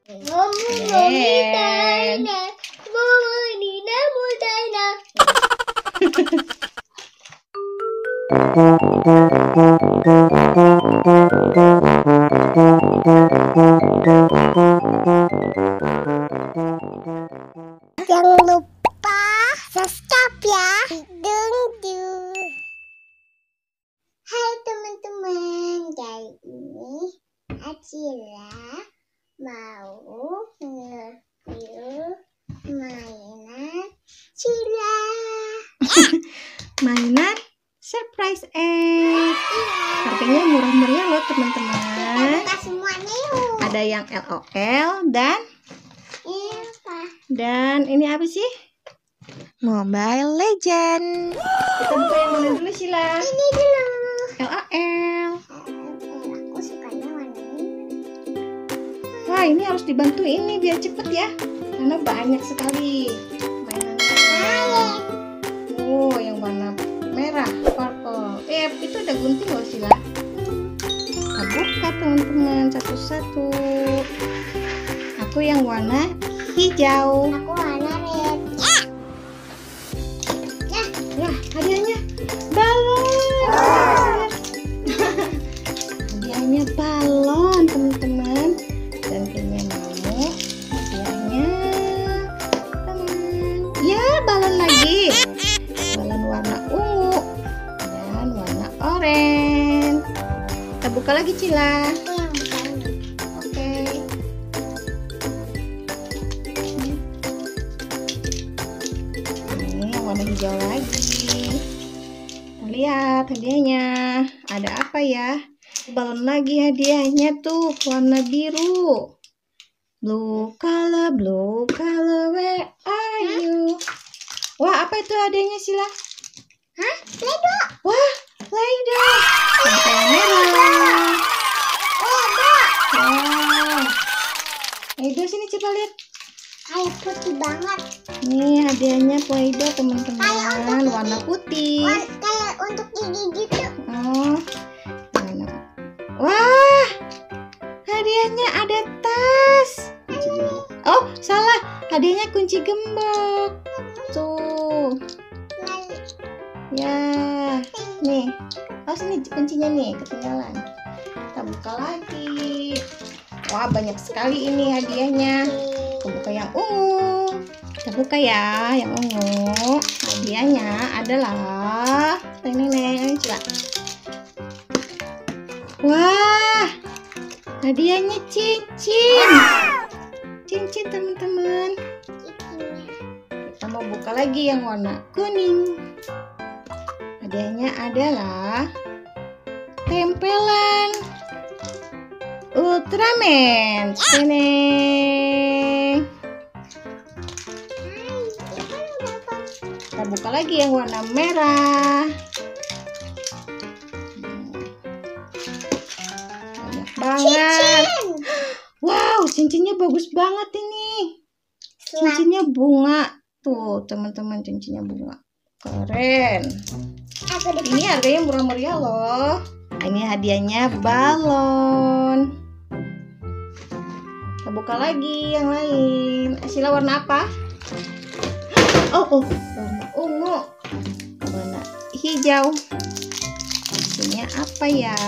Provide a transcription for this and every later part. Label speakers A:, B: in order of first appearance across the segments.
A: Jangan lupa subscribe ya. Dung. Hai teman-teman, kali ini Acila mau nge-review mainan Cila.
B: Mainan surprise egg. Harganya murah meriah loh teman-teman.
A: Kita semuanya yuk.
B: Ada yang LOL dan ini apa sih? Mobile Legend. Kita buka yang mana dulu Sila?
A: Ini dulu.
B: LOL.
A: Aku sukanya warna ini.
B: Wah, ini harus dibantu ini biar cepet ya, karena banyak sekali mainan. Oh, yang warna merah, purple. Itu ada gunting loh Sila. Kita buka teman-teman satu-satu. Aku yang warna hijau.
A: Aku warna red.
B: Wah, hadiahnya balon. Hadiahnya balon teman-teman. Dan kayaknya mau hadiahnya ya balon lagi. Balon warna ungu dan warna oranye. Kita buka lagi Cila. Oke. Ini yang warna hijau lagi. Kita lihat hadiahnya. Ada apa ya? Balon lagi hadiahnya tuh warna biru. Blue color, where are you? Wah, apa itu hadiahnya Sila?
A: Hah? Play-Doh.
B: Wah, Play-Doh. Sampai merah. Wah. Play-Doh sini coba lihat.
A: Kayak putih banget.
B: Nih hadiahnya Play-Doh teman-teman, warna putih.
A: Kayak untuk gigi gitu.
B: Oh. Wah, hadiahnya ada tas. Oh, salah. Hadiahnya kunci gembok. Tuh. Ya, nih. Oh, sini kuncinya nih, ketinggalan. Kita buka lagi. Wah, banyak sekali ini hadiahnya. Kita buka yang ungu. Kita buka ya, yang ungu. Hadiahnya adalah ini coba. Wah, hadiahnya cincin. Cincin teman-teman. Kita mau buka lagi yang warna kuning. Hadiahnya adalah tempelan Ultraman. Sini. Kita buka lagi yang warna merah. Banget. Wow, cincinnya bagus banget ini. Cincinnya bunga. Tuh, teman-teman, cincinnya bunga. Keren. Ini harganya murah meriah loh. Ini hadiahnya balon. Kita buka lagi yang lain. Sila warna apa? Oh, warna ungu. Warna hijau. Ini apa ya?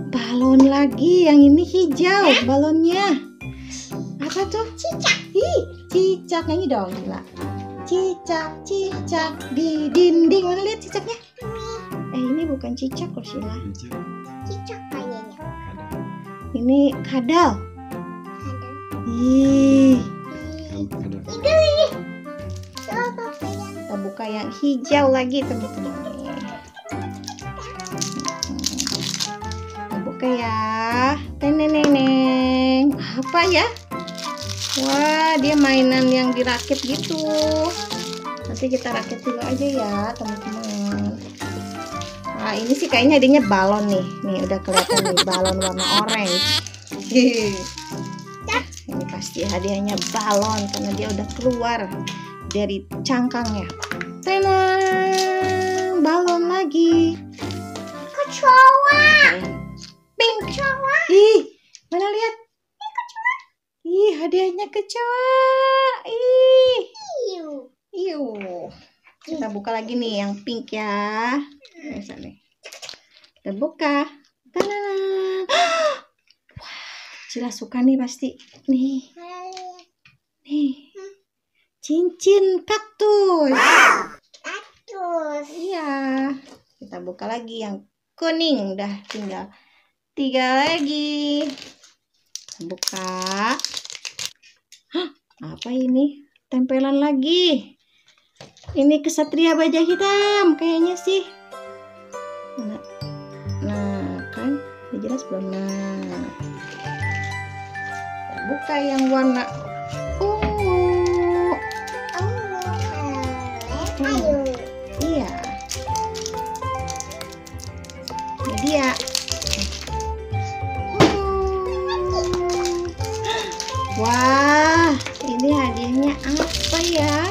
B: Balon lagi, yang ini hijau balonnya. Apa tuh?
A: Cicak.
B: Ih, cicak nyanyi dong, Gila. Cicak di dinding. Mana lihat cicaknya? Ini bukan cicak loh, Sila.
A: Cicak kayaknya.
B: Ini kadal. Ih. Kita buka yang hijau lagi, teman-teman. Buka ya. Teneneng. Apa ya? Wah, dia mainan yang dirakit gitu. Nanti kita rakit dulu aja ya, teman-teman. Nah, ini sih kayaknya hadiahnya balon nih. Nih udah kelihatan nih, balon warna orange. Ini pasti hadiahnya balon karena dia udah keluar dari cangkangnya. Tenang, balon lagi.
A: Kecoa.
B: Pink. Ih, mana lihat? kecoa. Ih.
A: Iu.
B: Kita buka lagi nih yang pink ya. Nih. Kita buka. Tadada. Wah, Cila suka nih pasti. Nih. Cincin kaktus.
A: Kaktus.
B: Iya. Kita buka lagi yang kuning. Udah tinggal 3 lagi. Buka. Apa ini? Tempelan lagi. Ini kesatria baja hitam kayaknya sih. Nah, kan udah jelas belum? Nah, kita buka yang warna ungu.
A: Ayo.
B: Iya. Ini dia. Wah, ini hadiahnya apa ya?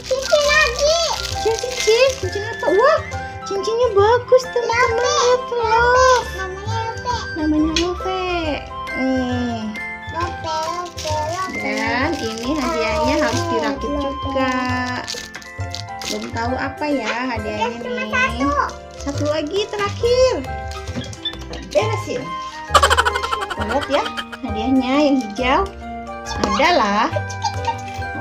A: Cincin lagi.
B: Cincin apa? Wah, cincinnya bagus teman-teman. Loh. Namanya Love. Nih. Dan ini hadiahnya harus dirakit juga. Belum tahu apa ya hadiahnya nih. Satu lagi terakhir. Beresin. Lihat ya hadiahnya yang hijau. Adalah.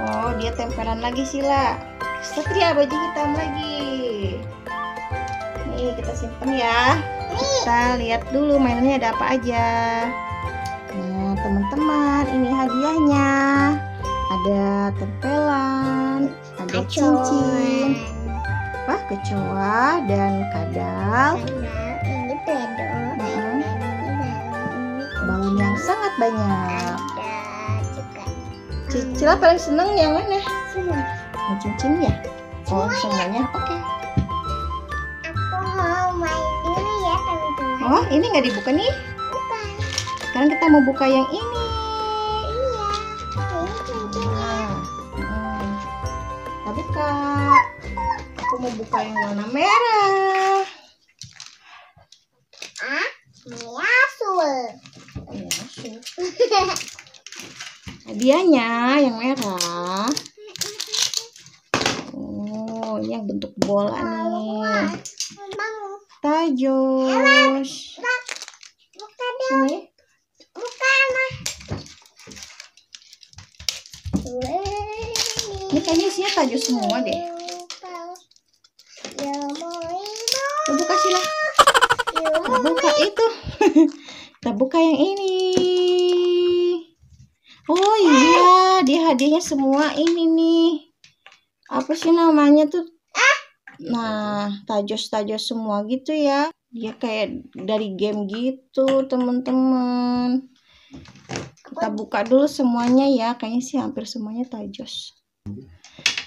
B: Oh, dia tempelan lagi Sila. Satria baju hitam lagi. Nih kita simpen ya. Kita lihat dulu mainannya ada apa aja. Nah teman-teman, ini hadiahnya. Ada tempelan, ada cincin, wah kecoa dan kadal.
A: Ini pedok.
B: Balon yang sangat banyak.
A: Ada juga.
B: Cila paling seneng yang mana?
A: Semua.
B: Yang cincinnya. Oh semuanya. Oke.
A: Aku mau main dulu ya teman-teman.
B: Oh ini nggak dibuka nih?
A: Bukan.
B: Sekarang kita mau buka yang ini.
A: Iya. Ini cincinnya.
B: Kita buka. Aku mau buka yang warna merah.
A: Miasul.
B: Hadiahnya yang merah. Oh, ini yang bentuk bola nih. Tajos.
A: Buka deh.
B: Sini.
A: Buka mah.
B: Ini kayaknya isinya tajos semua deh. Kita buka Sila. Kita buka itu. Kita buka yang ini. Oh iya, dia hadiahnya semua ini nih. Apa sih namanya tuh? Nah, tajos-tajos semua gitu ya. Dia kayak dari game gitu, teman-teman. Kita buka dulu semuanya ya. Kayaknya sih hampir semuanya tajos.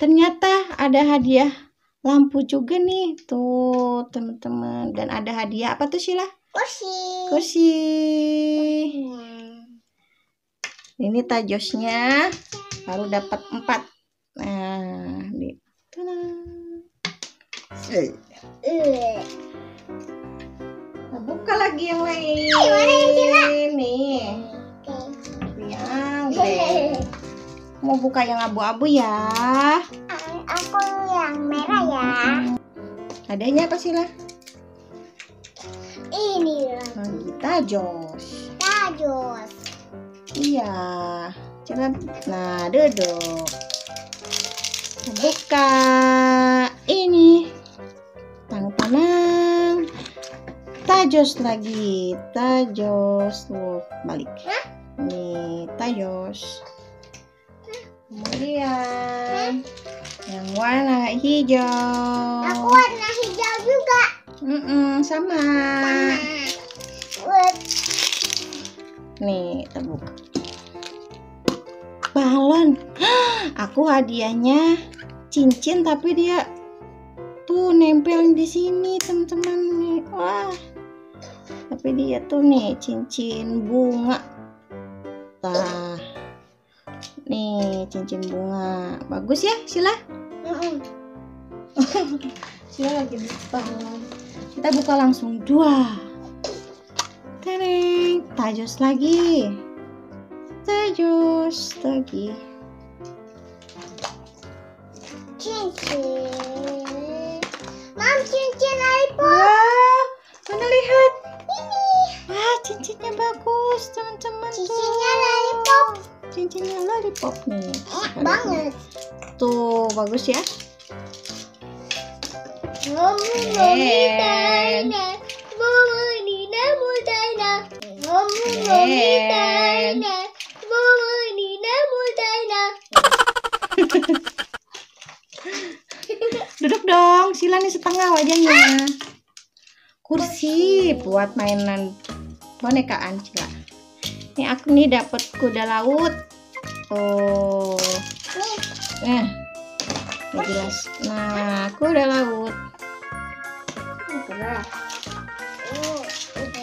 B: Ternyata ada hadiah lampu juga nih. Tuh, teman-teman. Dan ada hadiah apa tuh, Sila? Kursi. Ini tajosnya baru dapat 4. Nah, nih. Kita buka lagi yang lain. Nih. Yang mau buka yang abu-abu ya.
A: Aku yang merah ya.
B: Hadiahnya apa Sila?
A: Ini
B: Lagi tajos.
A: tajos.
B: Iya. Coba. Nah, duduk. Buka ini. Tangan tajos lagi. Tajos. Tuh, balik. Nih, tajos. Kemudian yang warna hijau.
A: Aku warna hijau juga.
B: Sama. Nih, kita buka. Balon. Aku hadiahnya cincin tapi dia tuh nempel di sini, teman-teman nih. Wah. Tapi dia tuh nih cincin bunga. Nah. Nih, cincin bunga. Bagus ya, Sila? Sila lagi buka. Kita buka langsung 2. Tereng, tajos lagi. Tajos. Terus lagi.
A: Cincin. Mam, cincin lollipop.
B: Wah, mana lihat?
A: Ini.
B: Wah, cincinnya bagus, teman-teman.
A: Cincinnya lollipop.
B: Cincinnya lollipop nih.
A: Banget.
B: Tuh, bagus ya. Duduk dong, Sila nih setengah wajahnya. Kursi buat mainan bonekaan Sila. Nih aku nih dapat kuda laut. Oh, nggak jelas. Nah, kuda laut.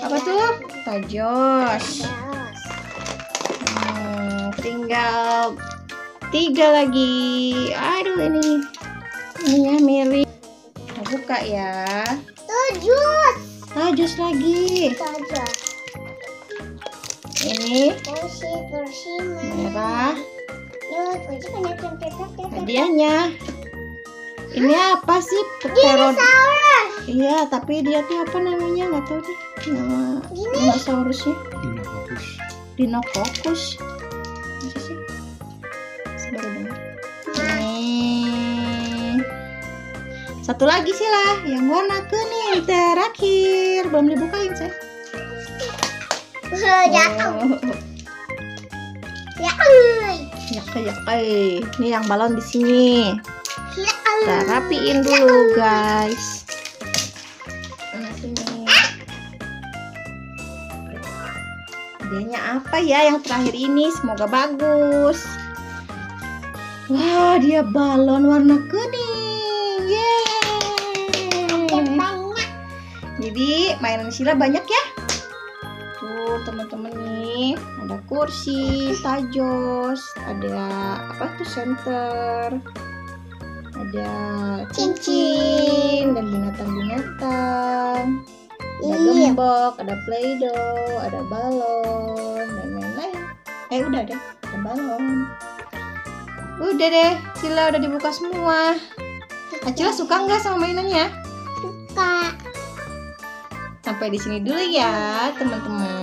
B: Apa tuh? Tajos. Tinggal 3 lagi. Aduh, ininya mirip. Kita buka ya. Tajos lagi. Ini merah. Hadiahnya. Ini apa sih? Pterodon. Iya, tapi dia tuh apa namanya? Nggak tahu deh. Nama dinosaurusnya. Dinococcus. Apa sih? Baru dengar. Nih. Satu lagi sih lah, yang warna kuning terakhir. Belum dibukain saya. Ini yang balon di sini. Kita rapiin dulu, guys. Sini. Hadiahnya apa ya yang terakhir ini? Semoga bagus. Wah, dia balon warna kuning. Yeay. Jadi mainan Sila banyak ya. Tuh teman-teman nih, ada kursi, tajos, ada apa tuh senter, ada cincin dan binatang-binatang, ada gembok, ada play-doh, ada balon dan lain-lain. Udah deh, ada balon. Udah deh, Sila udah dibuka semua. Acila suka nggak sama mainannya?
A: Suka.
B: Sampai di sini dulu ya, teman-teman.